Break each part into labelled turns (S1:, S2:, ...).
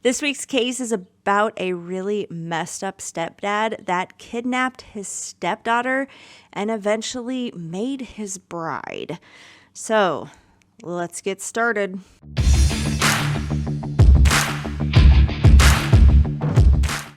S1: This week's case is about a really messed up stepdad that kidnapped his stepdaughter and eventually made his bride. So, let's get started.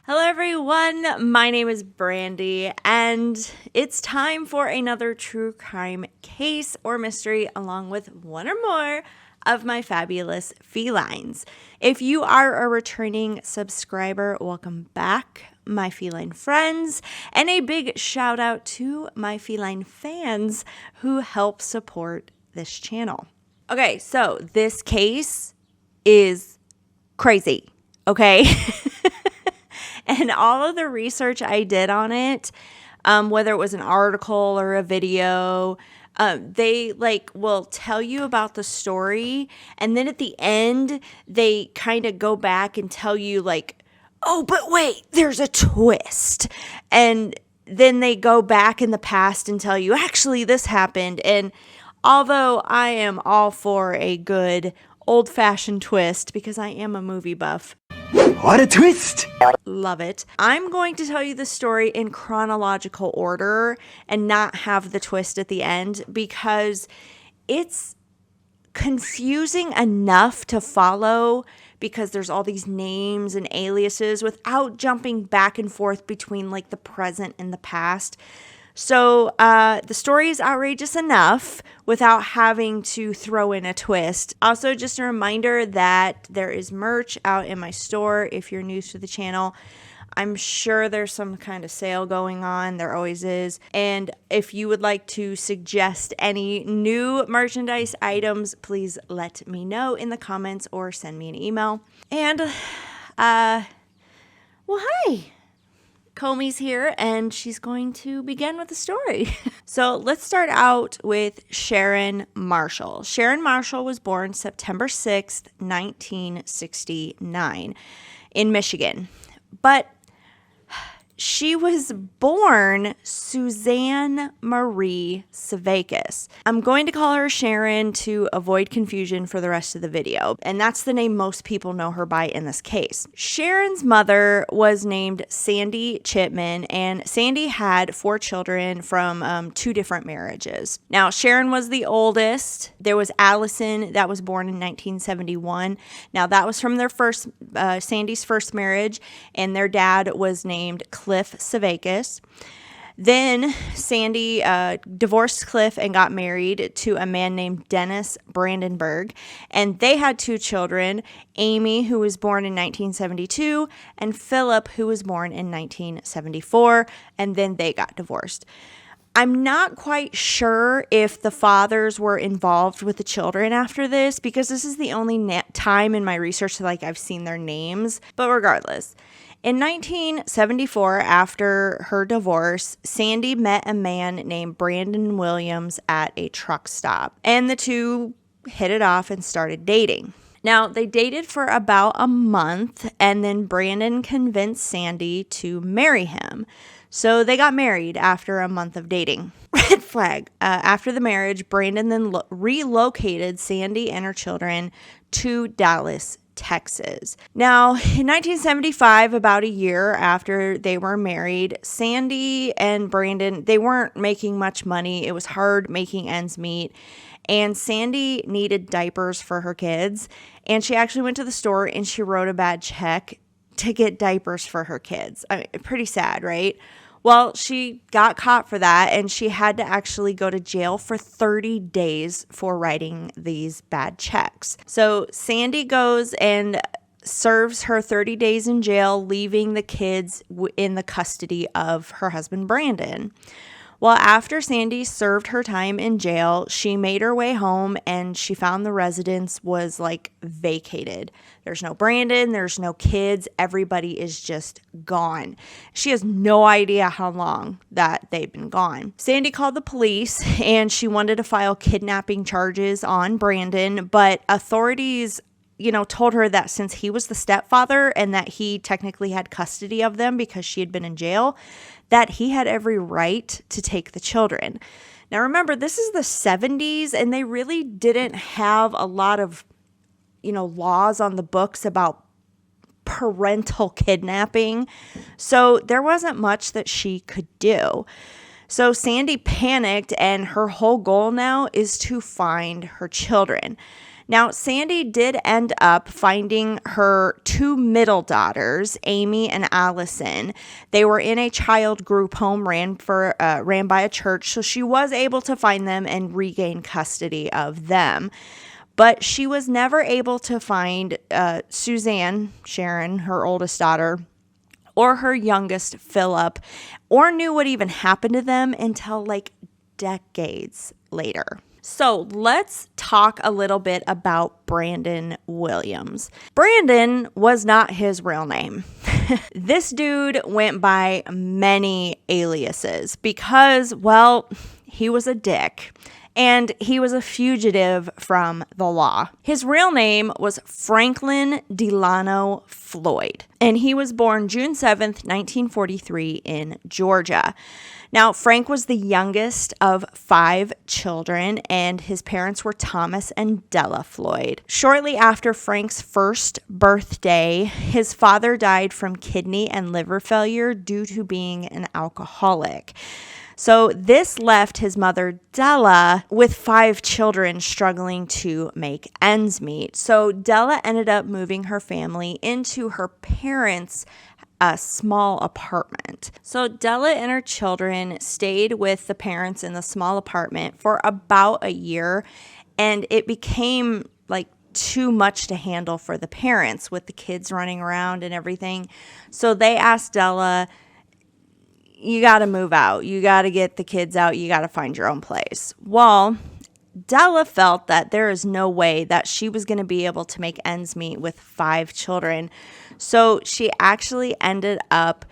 S1: Hello everyone, my name is Brandy, and it's time for another true crime case or mystery along with one or more of my fabulous felines. If you are a returning subscriber, welcome back, my feline friends, and a big shout out to my feline fans who help support this channel. Okay, so this case is crazy, okay? And all of the research I did on it, whether it was an article or a video, they will tell you about the story, and then at the end they kind of go back and tell you oh, but wait, there's a twist. And then they go back in the past and tell you, actually this happened. And although I am all for a good old-fashioned twist because I am a movie buff,
S2: what a twist!
S1: Love it. I'm going to tell you the story in chronological order and not have the twist at the end because it's confusing enough to follow because there's all these names and aliases without jumping back and forth between the present and the past. So the story is outrageous enough without having to throw in a twist. Also, just a reminder that there is merch out in my store if you're new to the channel. I'm sure there's some kind of sale going on. There always is. And if you would like to suggest any new merchandise items, please let me know in the comments or send me an email. And, well, hi. Comey's here, and she's going to begin with the story. So let's start out with Sharon Marshall. Sharon Marshall was born September 6th, 1969 in Michigan. But she was born Suzanne Marie Sevakis. I'm going to call her Sharon to avoid confusion for the rest of the video, and that's the name most people know her by in this case. Sharon's mother was named Sandy Chipman, and Sandy had 4 children from 2 different marriages. Now, Sharon was the oldest. There was Allison that was born in 1971. Now, that was from their Sandy's first marriage, and their dad was named Cliff Sevakis. Then Sandy divorced Cliff and got married to a man named Dennis Brandenburg, and they had 2 children, Amy, who was born in 1972, and Philip, who was born in 1974, and then they got divorced. I'm not quite sure if the fathers were involved with the children after this, because this is the only time in my research that I've seen their names, but regardless. In 1974, after her divorce, Sandy met a man named Brandon Williams at a truck stop, and the two hit it off and started dating. Now, they dated for about a month, and then Brandon convinced Sandy to marry him. So they got married after a month of dating. Red flag. After the marriage, Brandon then relocated Sandy and her children to Dallas, Texas. Now, in 1975, about a year after they were married, Sandy and Brandon, they weren't making much money. It was hard making ends meet. And Sandy needed diapers for her kids. And she actually went to the store and she wrote a bad check to get diapers for her kids. I mean, pretty sad, right? Well, she got caught for that, and she had to actually go to jail for 30 days for writing these bad checks. So Sandy goes and serves her 30 days in jail, leaving the kids in the custody of her husband, Brandon. Well, after Sandy served her time in jail, she made her way home and she found the residence was vacated. There's no Brandon, there's no kids, everybody is just gone. She has no idea how long that they've been gone. Sandy called the police and she wanted to file kidnapping charges on Brandon, but authorities told her that since he was the stepfather and that he technically had custody of them because she had been in jail, that he had every right to take the children. Now, remember, this is the 70s, and they really didn't have a lot of, laws on the books about parental kidnapping. So there wasn't much that she could do. So Sandy panicked, and her whole goal now is to find her children. Now, Sandy did end up finding her two middle daughters, Amy and Allison. They were in a child group home ran by a church, so she was able to find them and regain custody of them. But she was never able to find Suzanne, Sharon, her oldest daughter, or her youngest, Philip, or knew what even happened to them until like decades later. So let's talk a little bit about Brandon Williams. Brandon was not his real name. This dude went by many aliases because, well, he was a dick. And he was a fugitive from the law. His real name was Franklin Delano Floyd, and he was born June 7th, 1943 in Georgia. Now, Frank was the youngest of 5 children, and his parents were Thomas and Della Floyd. Shortly after Frank's first birthday, his father died from kidney and liver failure due to being an alcoholic. So this left his mother, Della, with 5 children struggling to make ends meet. So Della ended up moving her family into her parents' small apartment. So Della and her children stayed with the parents in the small apartment for about a year, and it became like too much to handle for the parents with the kids running around and everything. So they asked Della, you got to move out. You got to get the kids out. You got to find your own place. Well, Della felt that there is no way that she was going to be able to make ends meet with 5 children. So she actually ended up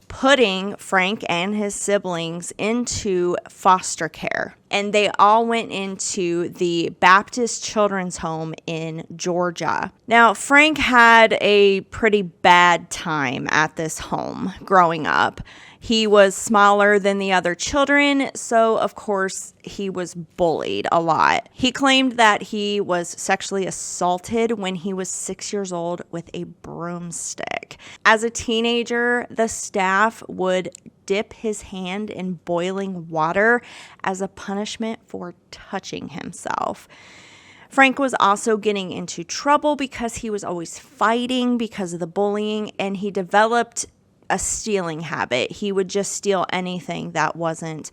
S1: putting Frank and his siblings into foster care. And they all went into the Baptist Children's Home in Georgia. Now, Frank had a pretty bad time at this home growing up. He was smaller than the other children, so of course he was bullied a lot. He claimed that he was sexually assaulted when he was 6 years old with a broomstick. As a teenager, the staff would dip his hand in boiling water as a punishment for touching himself. Frank was also getting into trouble because he was always fighting because of the bullying, and he developed a stealing habit. He would just steal anything that wasn't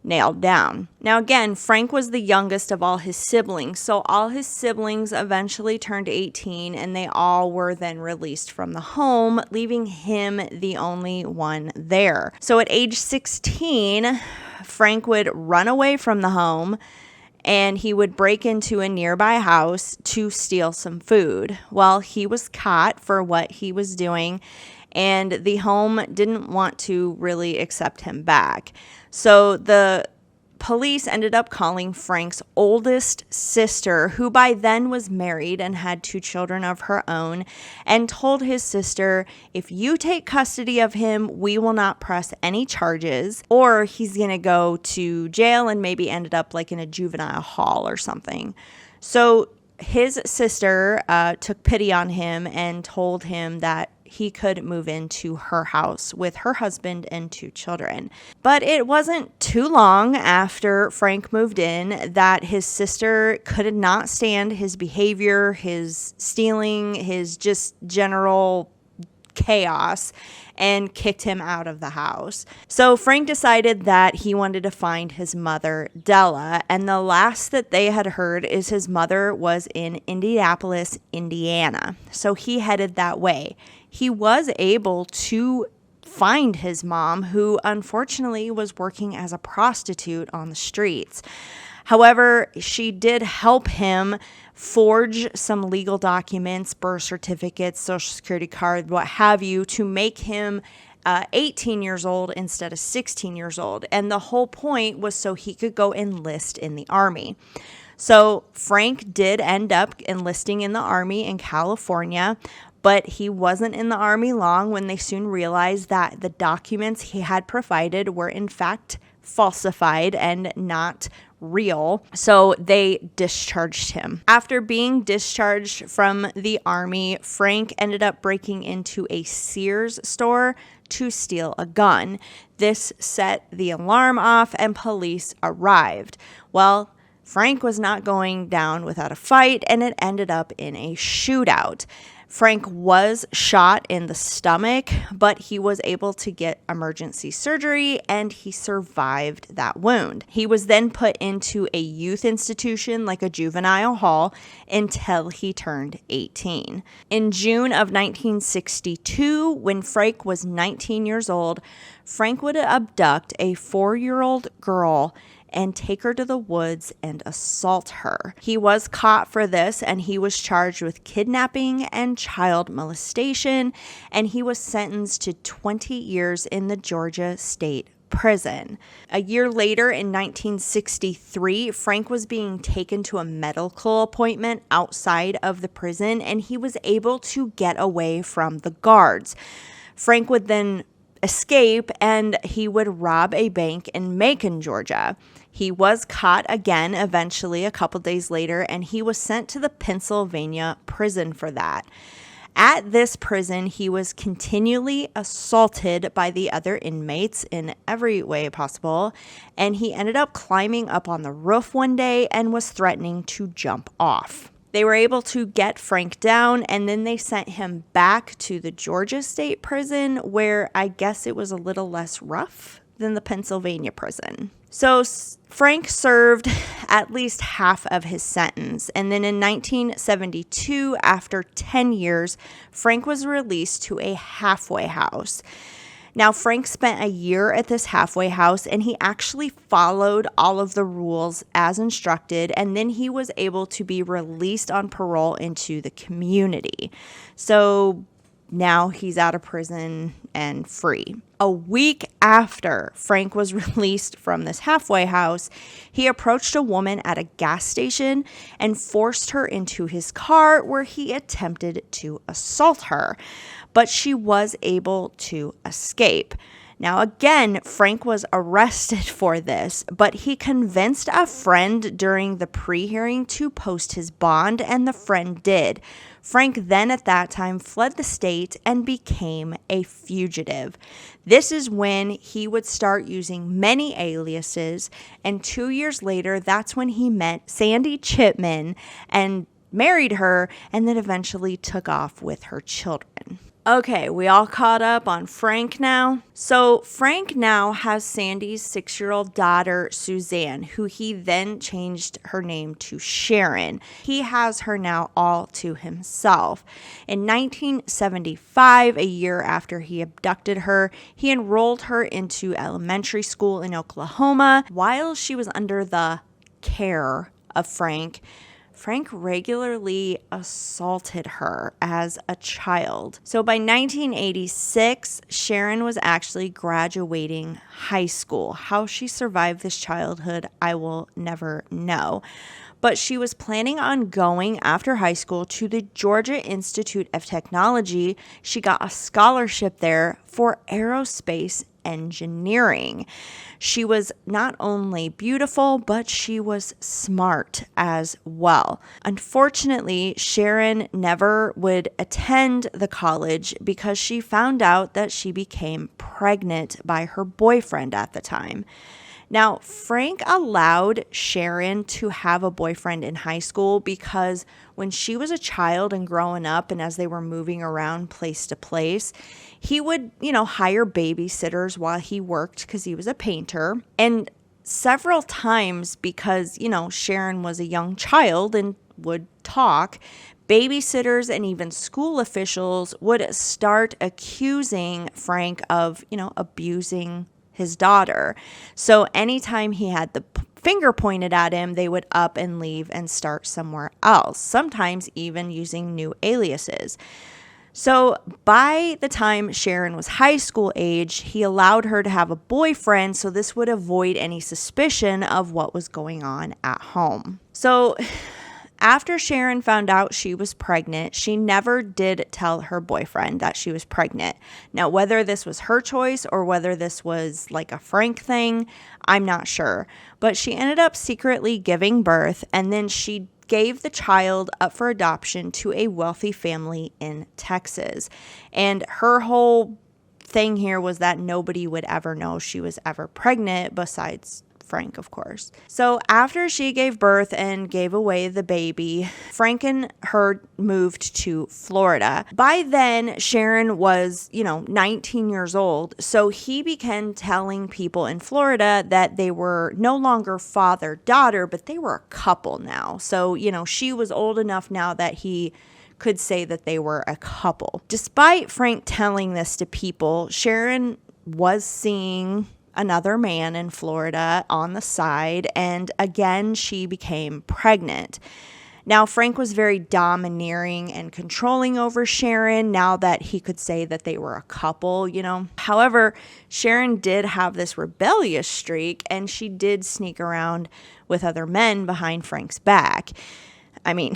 S1: nailed down. Now again, Frank was the youngest of all his siblings, so all his siblings eventually turned 18 and they all were then released from the home, leaving him the only one there. So at age 16, Frank would run away from the home and he would break into a nearby house to steal some food. Well, he was caught for what he was doing, and the home didn't want to really accept him back. So the police ended up calling Frank's oldest sister, who by then was married and had 2 children of her own, and told his sister, if you take custody of him, we will not press any charges, or he's going to go to jail and maybe ended up like in a juvenile hall or something. So his sister took pity on him and told him that he could move into her house with her husband and 2 children. But it wasn't too long after Frank moved in that his sister could not stand his behavior, his stealing, his just general chaos, and kicked him out of the house. So Frank decided that he wanted to find his mother, Della, and the last that they had heard is his mother was in Indianapolis, Indiana. So he headed that way. He was able to find his mom, who unfortunately was working as a prostitute on the streets. However, she did help him forge some legal documents, birth certificates, social security card, what have you, to make him 18 years old instead of 16 years old. And the whole point was so he could go enlist in the Army. So Frank did end up enlisting in the Army in California, but he wasn't in the Army long when they soon realized that the documents he had provided were in fact falsified and not real, so they discharged him. After being discharged from the army, Frank ended up breaking into a Sears store to steal a gun. This set the alarm off and police arrived. Well, Frank was not going down without a fight, and it ended up in a shootout. Frank was shot in the stomach, but he was able to get emergency surgery and he survived that wound. He was then put into a youth institution like a juvenile hall until he turned 18. In June of 1962, when Frank was 19 years old, Frank would abduct a 4-year-old girl and take her to the woods and assault her. He was caught for this, and he was charged with kidnapping and child molestation, and he was sentenced to 20 years in the Georgia State Prison. A year later, in 1963, Frank was being taken to a medical appointment outside of the prison, and he was able to get away from the guards. Frank would then escape, and he would rob a bank in Macon, Georgia. He was caught again eventually a couple days later, and he was sent to the Pennsylvania prison for that. At this prison, he was continually assaulted by the other inmates in every way possible, and he ended up climbing up on the roof one day and was threatening to jump off. They were able to get Frank down, and then they sent him back to the Georgia State Prison, where I guess it was a little less rough than the Pennsylvania prison. So Frank served at least half of his sentence, and then in 1972, after 10 years, Frank was released to a halfway house. Now, Frank spent a year at this halfway house, and he actually followed all of the rules as instructed, and then he was able to be released on parole into the community. So now he's out of prison and free. A week after Frank was released from this halfway house, he approached a woman at a gas station and forced her into his car, where he attempted to assault her, but she was able to escape. Now, again, Frank was arrested for this, but he convinced a friend during the pre-hearing to post his bond, and the friend did. Frank then at that time fled the state and became a fugitive. This is when he would start using many aliases, and 2 years later, that's when he met Sandy Chipman and married her, and then eventually took off with her children. Okay, we all caught up on Frank now. So Frank now has Sandy's 6-year-old daughter, Suzanne, who he then changed her name to Sharon. He has her now all to himself. In 1975, a year after he abducted her, he enrolled her into elementary school in Oklahoma. While she was under the care of Frank regularly assaulted her as a child. So by 1986, Sharon was actually graduating high school. How she survived this childhood, I will never know. But she was planning on going after high school to the Georgia Institute of Technology. She got a scholarship there for aerospace engineering. She was not only beautiful, but she was smart as well. Unfortunately, Sharon never would attend the college because she found out that she became pregnant by her boyfriend at the time. Now, Frank allowed Sharon to have a boyfriend in high school because when she was a child and growing up, and as they were moving around place to place, he would, hire babysitters while he worked because he was a painter. And several times, because, Sharon was a young child and would talk, babysitters and even school officials would start accusing Frank of, abusing his daughter. So anytime he had the finger pointed at him, they would up and leave and start somewhere else, sometimes even using new aliases. So by the time Sharon was high school age, he allowed her to have a boyfriend, so this would avoid any suspicion of what was going on at home. So after Sharon found out she was pregnant, she never did tell her boyfriend that she was pregnant. Now, whether this was her choice or whether this was like a Frank thing, I'm not sure. But she ended up secretly giving birth, and then she gave the child up for adoption to a wealthy family in Texas. And her whole thing here was that nobody would ever know she was ever pregnant besides Frank, of course. So after she gave birth and gave away the baby, Frank and her moved to Florida. By then, Sharon was, 19 years old. So he began telling people in Florida that they were no longer father-daughter, but they were a couple now. So, she was old enough now that he could say that they were a couple. Despite Frank telling this to people, Sharon was seeing another man in Florida on the side, and again, she became pregnant. Now, Frank was very domineering and controlling over Sharon now that he could say that they were a couple, However, Sharon did have this rebellious streak, and she did sneak around with other men behind Frank's back. I mean,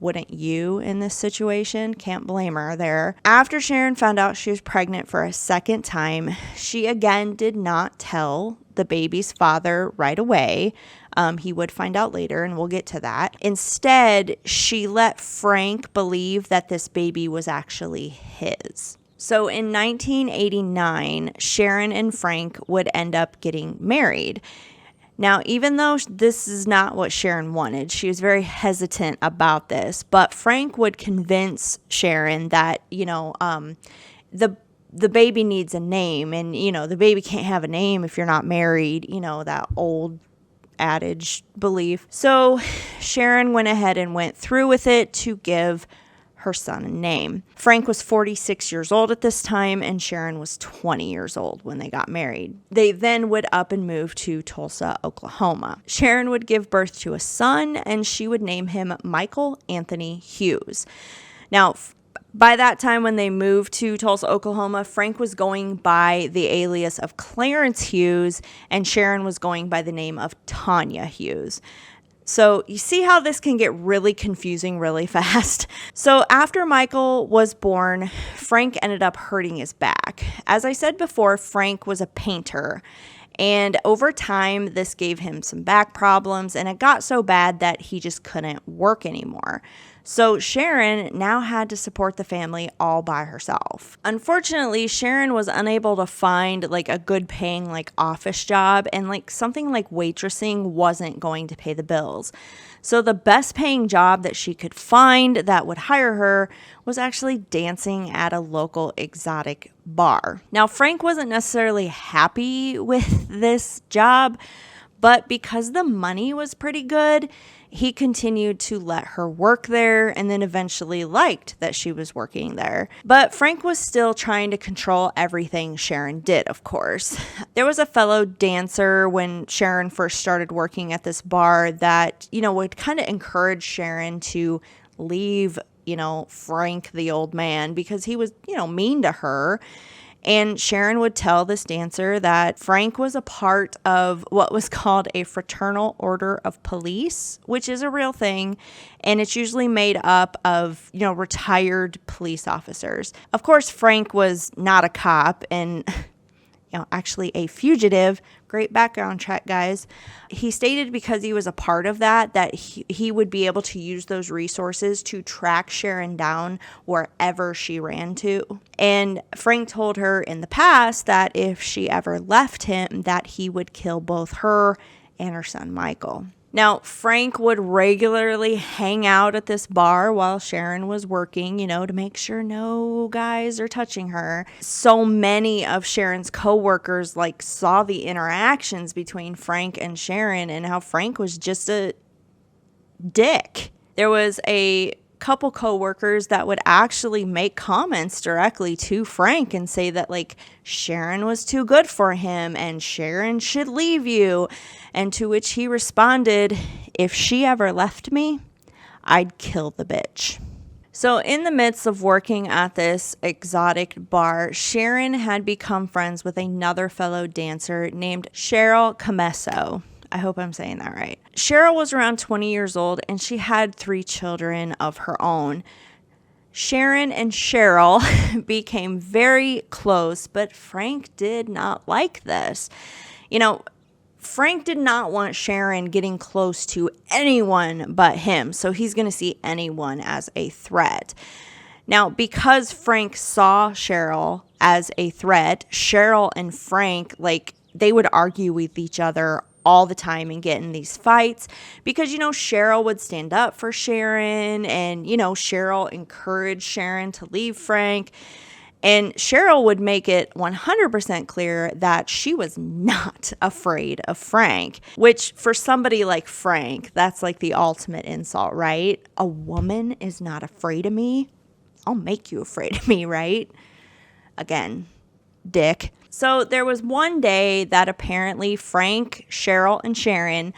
S1: wouldn't you in this situation? Can't blame her there. After Sharon found out she was pregnant for a second time, she again did not tell the baby's father right away. He would find out later, and we'll get to that. Instead, she let Frank believe that this baby was actually his. So in 1989, Sharon and Frank would end up getting married. Now, even though this is not what Sharon wanted, she was very hesitant about this, but Frank would convince Sharon that, the baby needs a name, and, the baby can't have a name if you're not married, that old adage belief. So Sharon went ahead and went through with it to give her son a name. Frank was 46 years old at this time, and Sharon was 20 years old when they got married. They then would up and move to Tulsa, Oklahoma. Sharon would give birth to a son, and she would name him Michael Anthony Hughes. Now, by that time when they moved to Tulsa, Oklahoma, Frank was going by the alias of Clarence Hughes, and Sharon was going by the name of Tanya Hughes. So you see how this can get really confusing really fast. So after Michael was born, Frank ended up hurting his back. As I said before, Frank was a painter. And over time, this gave him some back problems, and it got so bad that he just couldn't work anymore. So Sharon now had to support the family all by herself. Unfortunately, Sharon was unable to find a good paying office job, and something like waitressing wasn't going to pay the bills. So the best paying job that she could find that would hire her was actually dancing at a local exotic bar. Now, Frank wasn't necessarily happy with this job, but because the money was pretty good, he continued to let her work there, and then eventually liked that she was working there. But Frank was still trying to control everything Sharon did, of course. There was a fellow dancer when Sharon first started working at this bar that, would kind of encourage Sharon to leave, Frank, the old man, because he was, mean to her. And Sharon would tell this dancer that Frank was a part of what was called a fraternal order of police, which is a real thing. And it's usually made up of, retired police officers. Of course, Frank was not a cop and, actually a fugitive. Great background check, guys. He stated because he was a part of that he would be able to use those resources to track Sharon down wherever she ran to. And Frank told her in the past that if she ever left him, that he would kill both her and her son Michael. Now, Frank would regularly hang out at this bar while Sharon was working, to make sure no guys are touching her. So many of Sharon's coworkers saw the interactions between Frank and Sharon and how Frank was just a dick. There was a couple coworkers that would actually make comments directly to Frank and say that Sharon was too good for him and Sharon should leave you. And to which he responded, "If she ever left me, I'd kill the bitch." So in the midst of working at this exotic bar, Sharon had become friends with another fellow dancer named Cheryl Camesso. I hope I'm saying that right. Cheryl was around 20 years old, and she had 3 children of her own. Sharon and Cheryl became very close, but Frank did not like this. Frank did not want Sharon getting close to anyone but him, so he's going to see anyone as a threat. Now, because Frank saw Cheryl as a threat, Cheryl and Frank, they would argue with each other all the time and get in these fights because, Cheryl would stand up for Sharon and, Cheryl encouraged Sharon to leave Frank. And Cheryl would make it 100% clear that she was not afraid of Frank, which for somebody like Frank, that's like the ultimate insult, right? A woman is not afraid of me. I'll make you afraid of me, right? Again, dick. So there was one day that apparently Frank, Cheryl, and Sharon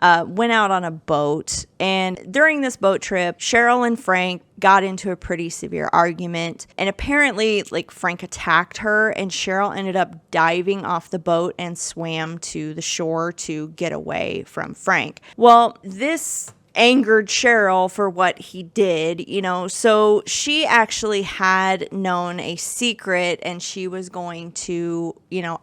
S1: went out on a boat. And during this boat trip, Cheryl and Frank got into a pretty severe argument. And apparently, Frank attacked her, and Cheryl ended up diving off the boat and swam to the shore to get away from Frank. Well, this angered Cheryl for what he did, so she actually had known a secret and she was going to,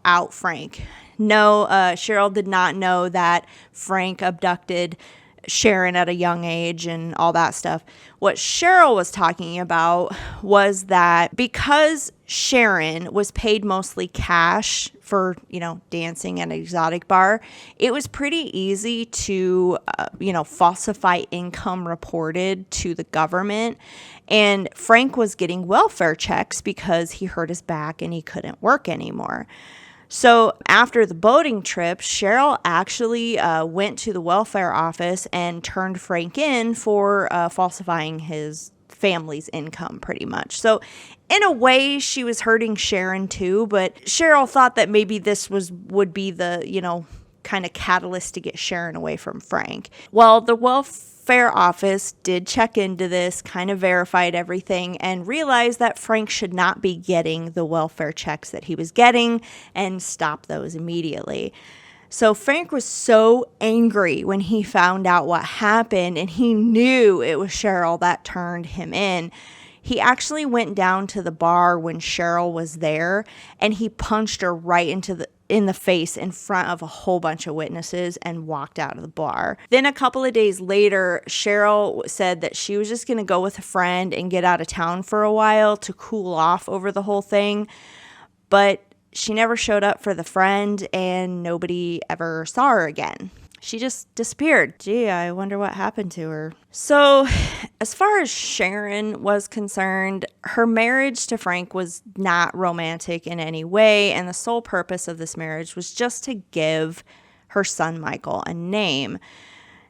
S1: out Frank. No, Cheryl did not know that Frank abducted Sharon at a young age and all that stuff. What Cheryl was talking about was that because Sharon was paid mostly cash for, dancing at an exotic bar, it was pretty easy to, falsify income reported to the government. And Frank was getting welfare checks because he hurt his back and he couldn't work anymore. So after the boating trip, Cheryl actually went to the welfare office and turned Frank in for falsifying his family's income pretty much. So in a way, she was hurting Sharon too, but Cheryl thought that maybe this would be the, kind of catalyst to get Sharon away from Frank. Well, the welfare office did check into this, kind of verified everything, and realized that Frank should not be getting the welfare checks that he was getting and stopped those immediately. So Frank was so angry when he found out what happened, and he knew it was Cheryl that turned him in. He actually went down to the bar when Cheryl was there, and he punched her right in the face in front of a whole bunch of witnesses and walked out of the bar. Then a couple of days later, Cheryl said that she was just going to go with a friend and get out of town for a while to cool off over the whole thing. But she never showed up for the friend and nobody ever saw her again. She just disappeared. Gee, I wonder what happened to her. So, as far as Sharon was concerned, her marriage to Frank was not romantic in any way, and the sole purpose of this marriage was just to give her son Michael a name.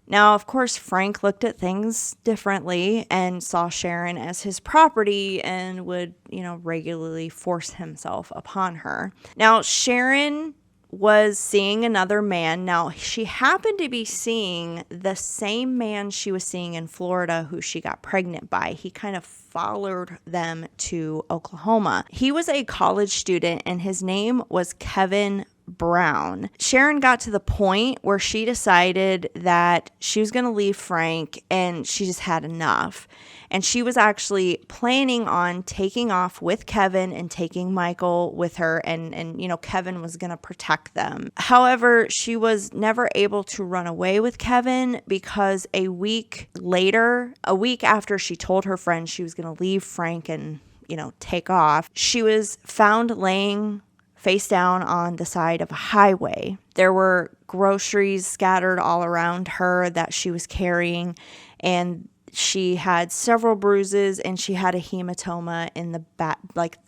S1: Now, of course, Frank looked at things differently and saw Sharon as his property and would, regularly force himself upon her. Now, Sharon was seeing another man. Now, she happened to be seeing the same man she was seeing in Florida who she got pregnant by. He kind of followed them to Oklahoma. He was a college student and his name was Kevin Brown. Sharon got to the point where she decided that she was going to leave Frank and she just had enough. And she was actually planning on taking off with Kevin and taking Michael with her. And Kevin was going to protect them. However, she was never able to run away with Kevin because a week after she told her friend she was going to leave Frank and, take off, she was found laying face down on the side of a highway. There were groceries scattered all around her that she was carrying, and she had several bruises and she had a hematoma in the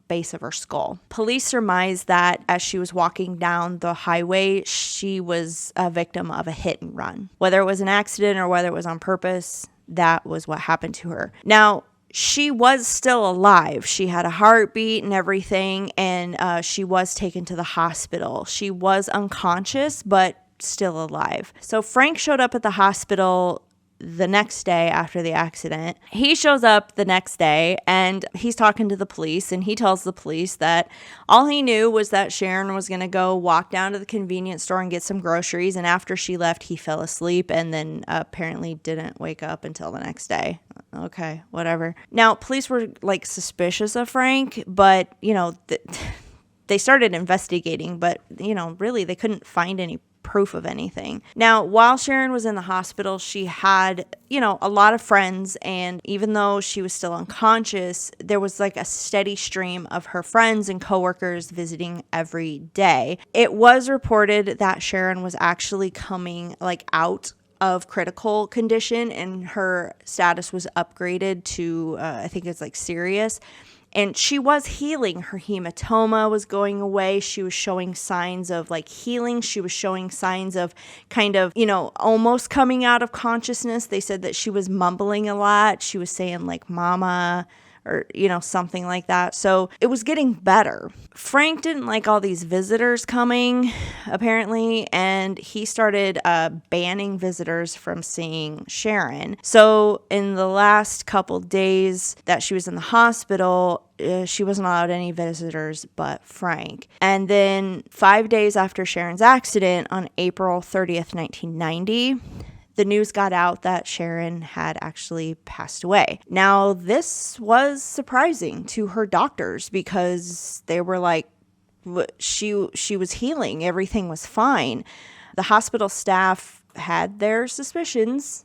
S1: base of her skull. Police surmised that as she was walking down the highway, she was a victim of a hit and run. Whether it was an accident or whether it was on purpose, that was what happened to her. Now, she was still alive. She had a heartbeat and everything, and she was taken to the hospital. She was unconscious, but still alive. So Frank showed up at the hospital the next day after the accident. He shows up the next day and he's talking to the police, and he tells the police that all he knew was that Sharon was going to go walk down to the convenience store and get some groceries, and after she left, he fell asleep and then apparently didn't wake up until the next day. Okay, whatever. Now, police were like suspicious of Frank, but they started investigating, but really they couldn't find any proof of anything. Now, while Sharon was in the hospital, she had, a lot of friends, and even though she was still unconscious, there was like a steady stream of her friends and coworkers visiting every day. It was reported that Sharon was actually coming out of critical condition, and her status was upgraded to, I think it's serious. And she was healing. Her hematoma was going away. She was showing signs of healing. She was showing signs of kind of, almost coming out of consciousness. They said that she was mumbling a lot. She was saying mama, or, something like that. So it was getting better. Frank didn't like all these visitors coming, apparently, and he started banning visitors from seeing Sharon. So in the last couple days that she was in the hospital, she wasn't allowed any visitors but Frank. And then 5 days after Sharon's accident, on April 30th, 1990, the news got out that Sharon had actually passed away. Now, this was surprising to her doctors because they were like, she was healing. Everything was fine. The hospital staff had their suspicions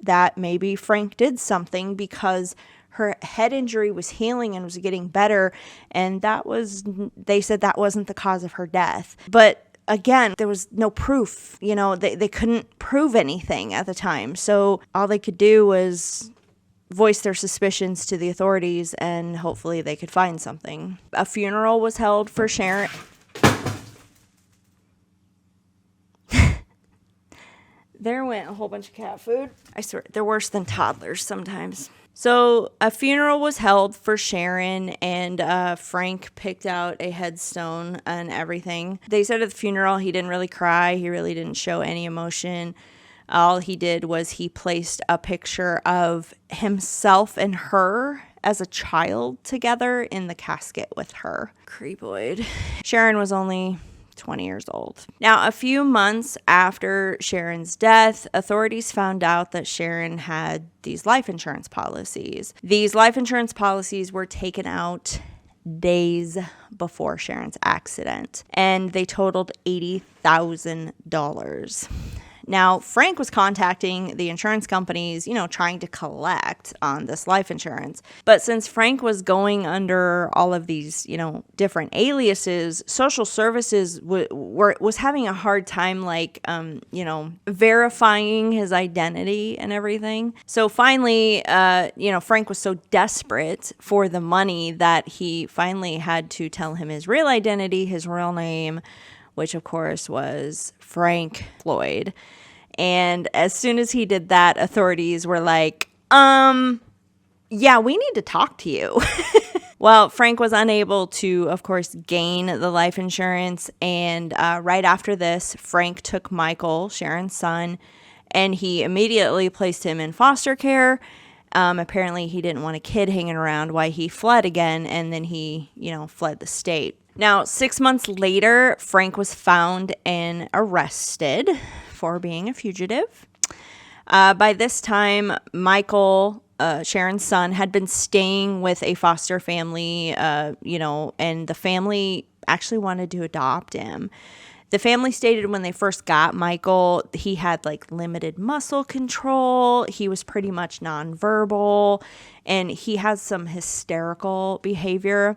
S1: that maybe Frank did something because her head injury was healing and was getting better. And they said that wasn't the cause of her death. But again, there was no proof. They couldn't prove anything at the time. So all they could do was voice their suspicions to the authorities, and hopefully they could find something. A funeral was held for Sharon. There went a whole bunch of cat food. I swear, they're worse than toddlers sometimes. So a funeral was held for Sharon, and Frank picked out a headstone and everything. They said at the funeral he didn't really cry. He really didn't show any emotion. All he did was he placed a picture of himself and her as a child together in the casket with her. Creepoid. Sharon was only 20 years old. Now, a few months after Sharon's death, authorities found out that Sharon had these life insurance policies. These life insurance policies were taken out days before Sharon's accident, and they totaled $80,000. Now, Frank was contacting the insurance companies, trying to collect on this life insurance. But since Frank was going under all of these, different aliases, social services was having a hard time, verifying his identity and everything. So finally, Frank was so desperate for the money that he finally had to tell him his real identity, his real name, which of course was Frank Floyd. And as soon as he did that, authorities were like, yeah, we need to talk to you. Well, Frank was unable to, of course, gain the life insurance. And right after this, Frank took Michael, Sharon's son, and he immediately placed him in foster care. Apparently, he didn't want a kid hanging around while he fled again, and then he, fled the state. Now, 6 months later, Frank was found and arrested for being a fugitive. By this time, Michael, Sharon's son, had been staying with a foster family, and the family actually wanted to adopt him. The family stated when they first got Michael, he had limited muscle control. He was pretty much nonverbal, and he had some hysterical behavior.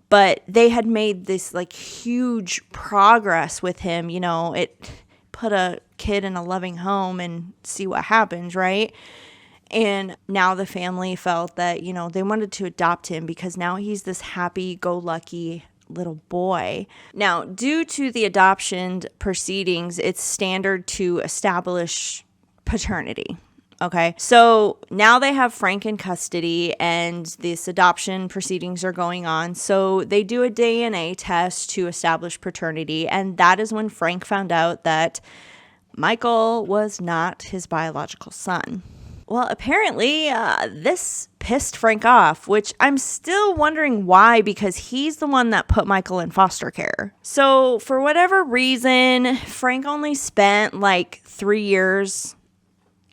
S1: But they had made this huge progress with him. It put a kid in a loving home and see what happens, right? And now the family felt that, they wanted to adopt him because now he's this happy-go-lucky little boy. Now, due to the adoption proceedings, it's standard to establish paternity. Okay, so now they have Frank in custody and this adoption proceedings are going on. So they do a DNA test to establish paternity. And that is when Frank found out that Michael was not his biological son. Well, apparently this pissed Frank off, which I'm still wondering why, because he's the one that put Michael in foster care. So for whatever reason, Frank only spent like 3 years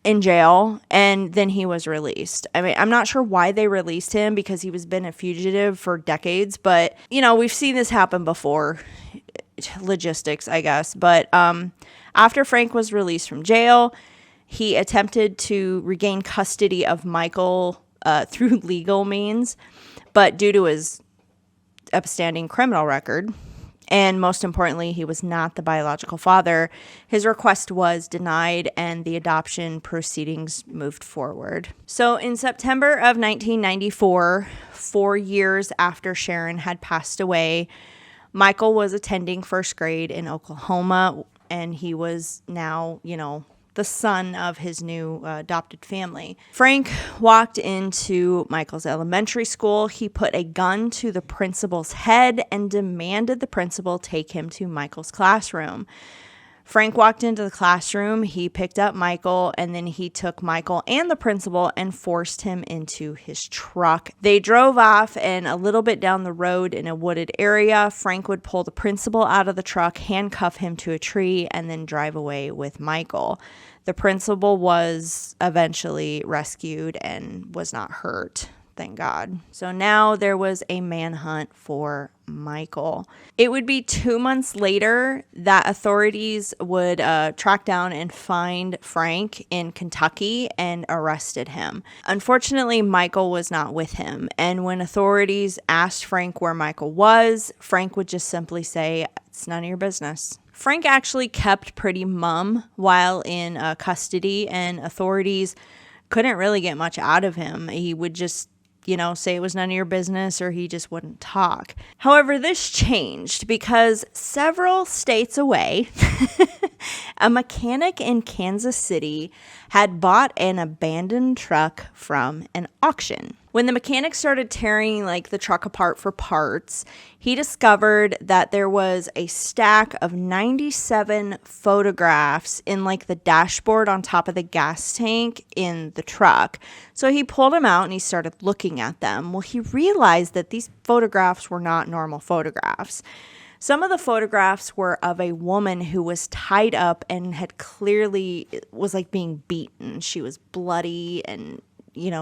S1: in jail, and then he was released. I mean, I'm not sure why they released him, because he was been a fugitive for decades, but we've seen this happen before. Logistics, I guess. But after Frank was released from jail, he attempted to regain custody of Michael through legal means, but due to his upstanding criminal record, and most importantly, he was not the biological father, his request was denied and the adoption proceedings moved forward. So in September of 1994, 4 years after Sharon had passed away, Michael was attending first grade in Oklahoma, and he was now, the son of his new adopted family. Frank walked into Michael's elementary school. He put a gun to the principal's head and demanded the principal take him to Michael's classroom. Frank walked into the classroom, he picked up Michael, and then he took Michael and the principal and forced him into his truck. They drove off, and a little bit down the road in a wooded area, Frank would pull the principal out of the truck, handcuff him to a tree, and then drive away with Michael. The principal was eventually rescued and was not hurt. Thank God. So now there was a manhunt for Michael. It would be 2 months later that authorities would track down and find Frank in Kentucky and arrested him. Unfortunately, Michael was not with him. And when authorities asked Frank where Michael was, Frank would just simply say, "It's none of your business." Frank actually kept pretty mum while in custody, and authorities couldn't really get much out of him. He would just say it was none of your business, or he just wouldn't talk. However, this changed because several states away, a mechanic in Kansas City had bought an abandoned truck from an auction. When the mechanic started tearing the truck apart for parts, he discovered that there was a stack of 97 photographs in the dashboard on top of the gas tank in the truck. So he pulled them out and he started looking at them. Well, he realized that these photographs were not normal photographs. Some of the photographs were of a woman who was tied up and had clearly was being beaten. She was bloody and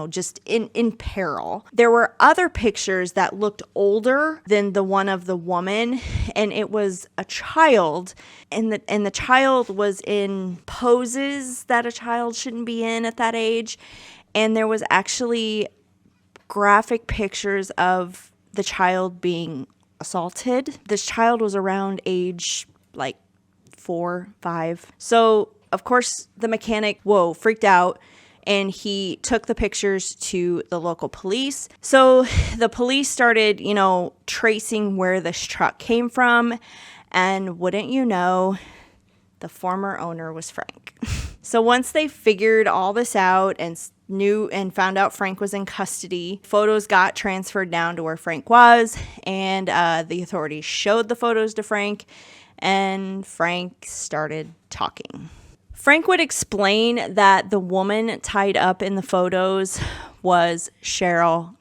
S1: just in peril. There were other pictures that looked older than the one of the woman, and it was a child, and the child was in poses that a child shouldn't be in at that age, and there was actually graphic pictures of the child being assaulted. This child was around age 4, 5. So, of course, the mechanic, freaked out, and he took the pictures to the local police. So the police started, tracing where this truck came from. And wouldn't you know, the former owner was Frank. So once they figured all this out and knew and found out Frank was in custody, photos got transferred down to where Frank was. And the authorities showed the photos to Frank. And Frank started talking. Frank would explain that the woman tied up in the photos was Cheryl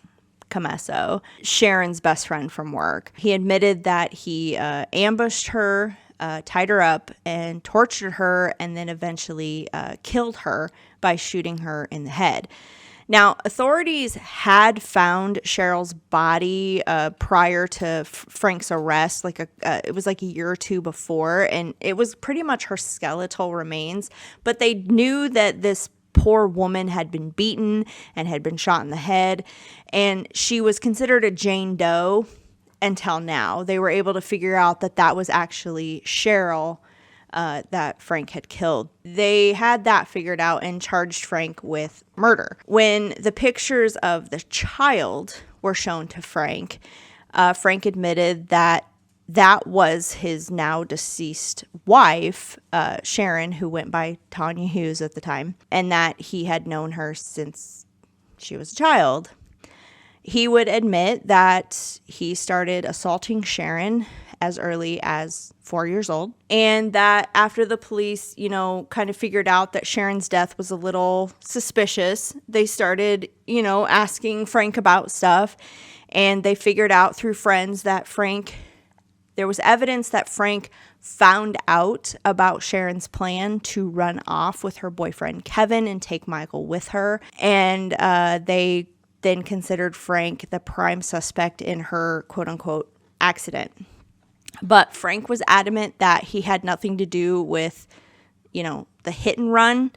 S1: Camesso, Sharon's best friend from work. He admitted that he ambushed her, tied her up, and tortured her, and then eventually killed her by shooting her in the head. Now, authorities had found Cheryl's body prior to Frank's arrest, it was a year or two before, and it was pretty much her skeletal remains, but they knew that this poor woman had been beaten and had been shot in the head, and she was considered a Jane Doe until now. They were able to figure out that that was actually Cheryl that Frank had killed. They had that figured out and charged Frank with murder. When the pictures of the child were shown to Frank, Frank admitted that that was his now deceased wife, Sharon, who went by Tanya Hughes at the time, and that he had known her since she was a child. He would admit that he started assaulting Sharon as early as 4 years old. And that after the police, kind of figured out that Sharon's death was a little suspicious, they started, asking Frank about stuff. And they figured out through friends that there was evidence that Frank found out about Sharon's plan to run off with her boyfriend Kevin and take Michael with her. And they then considered Frank the prime suspect in her quote-unquote accident. But Frank was adamant that he had nothing to do with, the hit and run,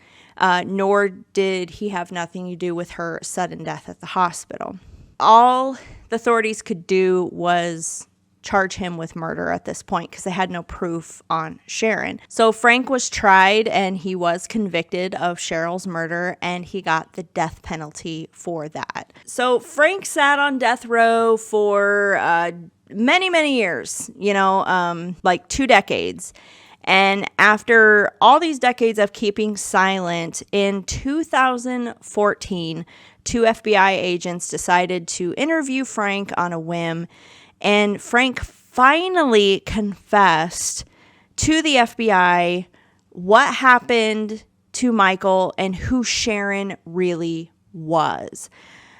S1: nor did he have nothing to do with her sudden death at the hospital. All the authorities could do was charge him with murder at this point because they had no proof on Sharon. So Frank was tried and he was convicted of Cheryl's murder, and he got the death penalty for that. So Frank sat on death row for many, many years, like 2 decades. And after all these decades of keeping silent, in 2014, 2 FBI agents decided to interview Frank on a whim. And Frank finally confessed to the FBI what happened to Michael and who Sharon really was.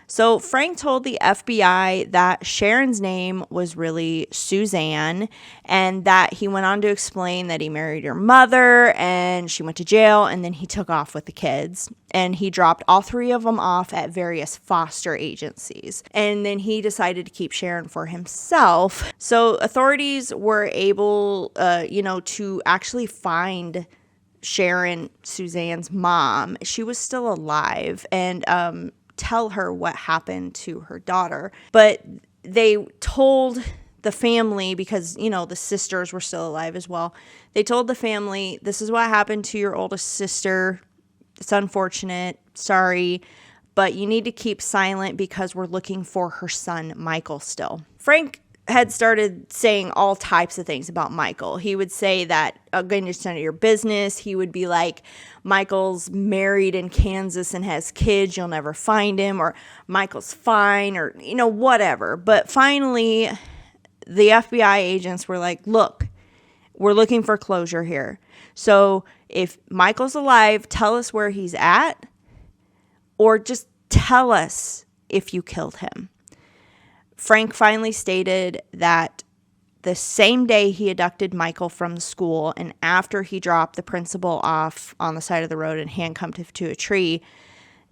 S1: So Frank told the FBI that Sharon's name was really Suzanne, and that he went on to explain that he married her mother and she went to jail, and then he took off with the kids. And he dropped all 3 of them off at various foster agencies. And then he decided to keep Sharon for himself. So authorities were able, to actually find Sharon, Suzanne's mom. She was still alive, and tell her what happened to her daughter. But they told the family, because, the sisters were still alive as well. They told the family, this is what happened to your oldest sister. It's unfortunate. Sorry. But you need to keep silent because we're looking for her son, Michael, still. Frank had started saying all types of things about Michael. He would say that, I'm going to just none of your business. He would be like, Michael's married in Kansas and has kids. You'll never find him. Or Michael's fine, or, whatever. But finally, the FBI agents were like, look, we're looking for closure here. So if Michael's alive, tell us where he's at, or just tell us if you killed him. Frank finally stated that the same day he abducted Michael from the school, and after he dropped the principal off on the side of the road and handcuffed him to a tree,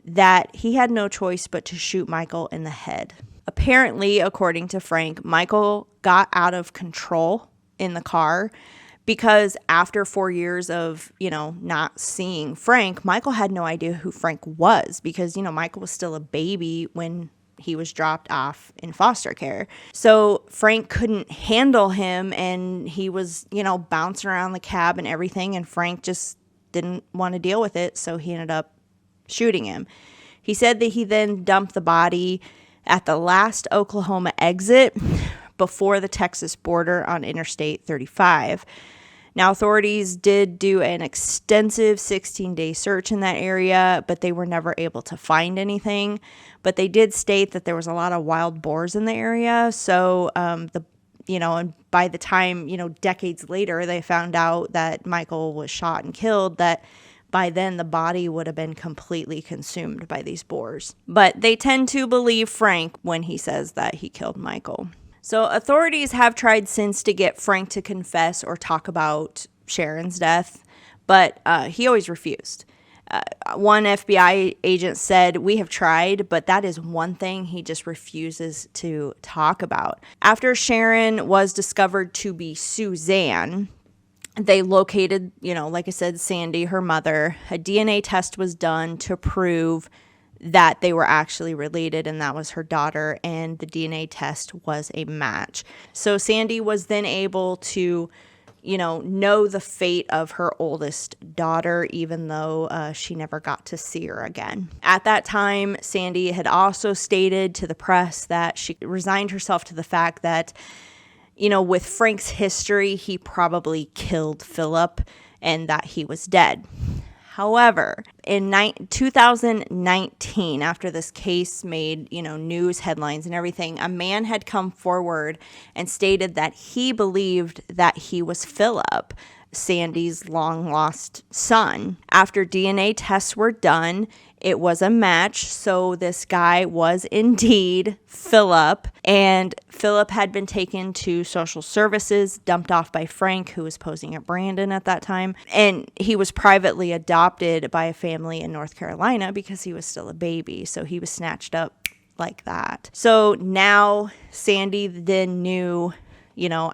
S1: that he had no choice but to shoot Michael in the head. Apparently, according to Frank, Michael got out of control in the car because after 4 years of, not seeing Frank, Michael had no idea who Frank was because, Michael was still a baby when he was dropped off in foster care. So Frank couldn't handle him, and he was, bouncing around the cab and everything, and Frank just didn't want to deal with it, so he ended up shooting him. He said that he then dumped the body at the last Oklahoma exit before the Texas border on Interstate 35. Now, authorities did do an extensive 16-day search in that area, but they were never able to find anything. But they did state that there was a lot of wild boars in the area. So, and by the time, decades later, they found out that Michael was shot and killed, that by then the body would have been completely consumed by these boars. But they tend to believe Frank when he says that he killed Michael. So authorities have tried since to get Frank to confess or talk about Sharon's death, but he always refused. One FBI agent said, "We have tried, but that is one thing he just refuses to talk about." After Sharon was discovered to be Suzanne, they located, like I said, Sandy, her mother. A DNA test was done to prove that they were actually related, and that was her daughter, and the DNA test was a match. So Sandy was then able to, know the fate of her oldest daughter, even though she never got to see her again. At that time, Sandy had also stated to the press that she resigned herself to the fact that, with Frank's history, he probably killed Philip and that he was dead. However, in 2019, after this case made, news headlines and everything, a man had come forward and stated that he believed that he was Philip, Sandy's long-lost son. After DNA tests were done, it was a match, so this guy was indeed Philip, and Philip had been taken to social services, dumped off by Frank, who was posing at Brandon at that time, and he was privately adopted by a family in North Carolina because he was still a baby, so he was snatched up like that. So now Sandy then knew,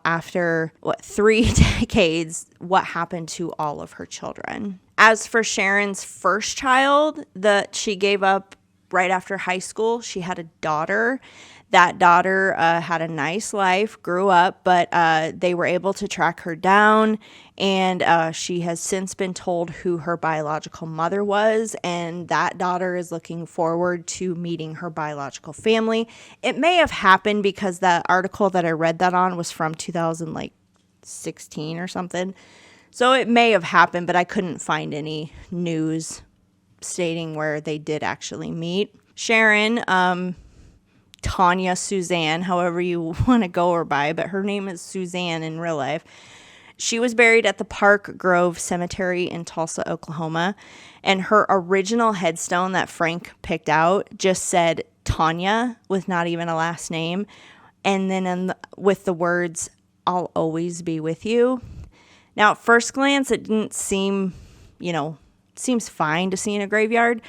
S1: after 3 decades, what happened to all of her children. As for Sharon's first child that she gave up right after high school, she had a daughter. That daughter had a nice life, grew up, but they were able to track her down, and she has since been told who her biological mother was, and that daughter is looking forward to meeting her biological family. It may have happened because the article that I read that on was from 2016 or something. So it may have happened, but I couldn't find any news stating where they did actually meet. Sharon, Tanya Suzanne, however you want to go her by, but her name is Suzanne in real life. She was buried at the Park Grove Cemetery in Tulsa, Oklahoma, and her original headstone that Frank picked out just said Tanya with not even a last name, and then with the words, "I'll always be with you." Now, at first glance, it didn't seem, seems fine to see in a graveyard,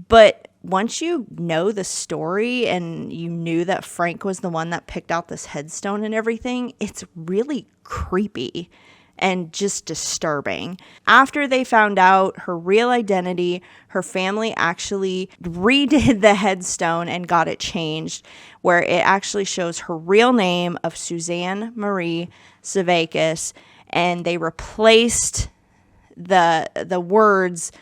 S1: but once you know the story and you knew that Frank was the one that picked out this headstone and everything, it's really creepy and just disturbing. After they found out her real identity, her family actually redid the headstone and got it changed, where it actually shows her real name of Suzanne Marie Sevakis, and they replaced the words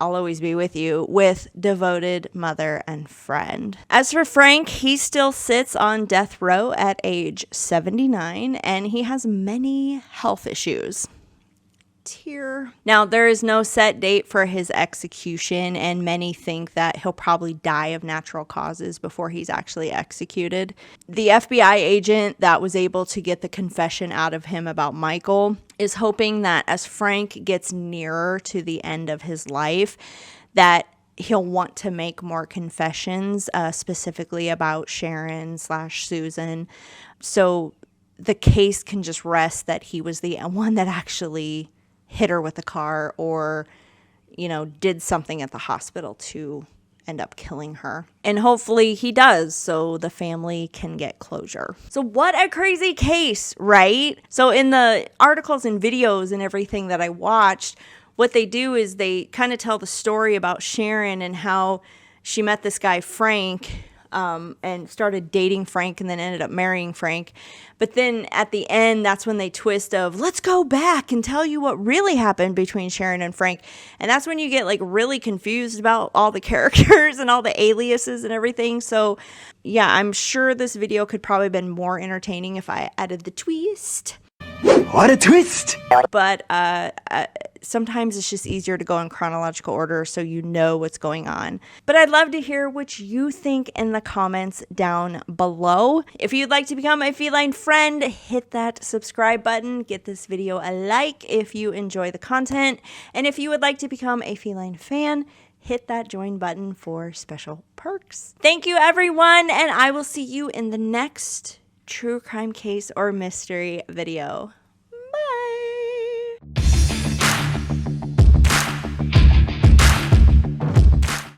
S1: "I'll always be with you" with "devoted mother and friend." As for Frank, he still sits on death row at age 79, and he has many health issues. Tear. Now, there is no set date for his execution, and many think that he'll probably die of natural causes before he's actually executed. The FBI agent that was able to get the confession out of him about Michael is hoping that as Frank gets nearer to the end of his life, that he'll want to make more confessions, specifically about Sharon/Susan, so the case can just rest that he was the one that actually hit her with a car or, did something at the hospital to end up killing her. And hopefully he does, so the family can get closure. So what a crazy case, right? So in the articles and videos and everything that I watched, what they do is they kind of tell the story about Sharon and how she met this guy, Frank, and started dating Frank and then ended up marrying Frank. But then at the end, that's when they twist of, let's go back and tell you what really happened between Sharon and Frank. And that's when you get really confused about all the characters and all the aliases and everything. So yeah, I'm sure this video could probably have been more entertaining if I added the twist.
S2: What a twist!
S1: But sometimes it's just easier to go in chronological order so you know what's going on. But I'd love to hear what you think in the comments down below. If you'd like to become a feline friend, hit that subscribe button. Get this video a like if you enjoy the content. And if you would like to become a feline fan, hit that join button for special perks. Thank you, everyone, and I will see you in the next true crime case or mystery video.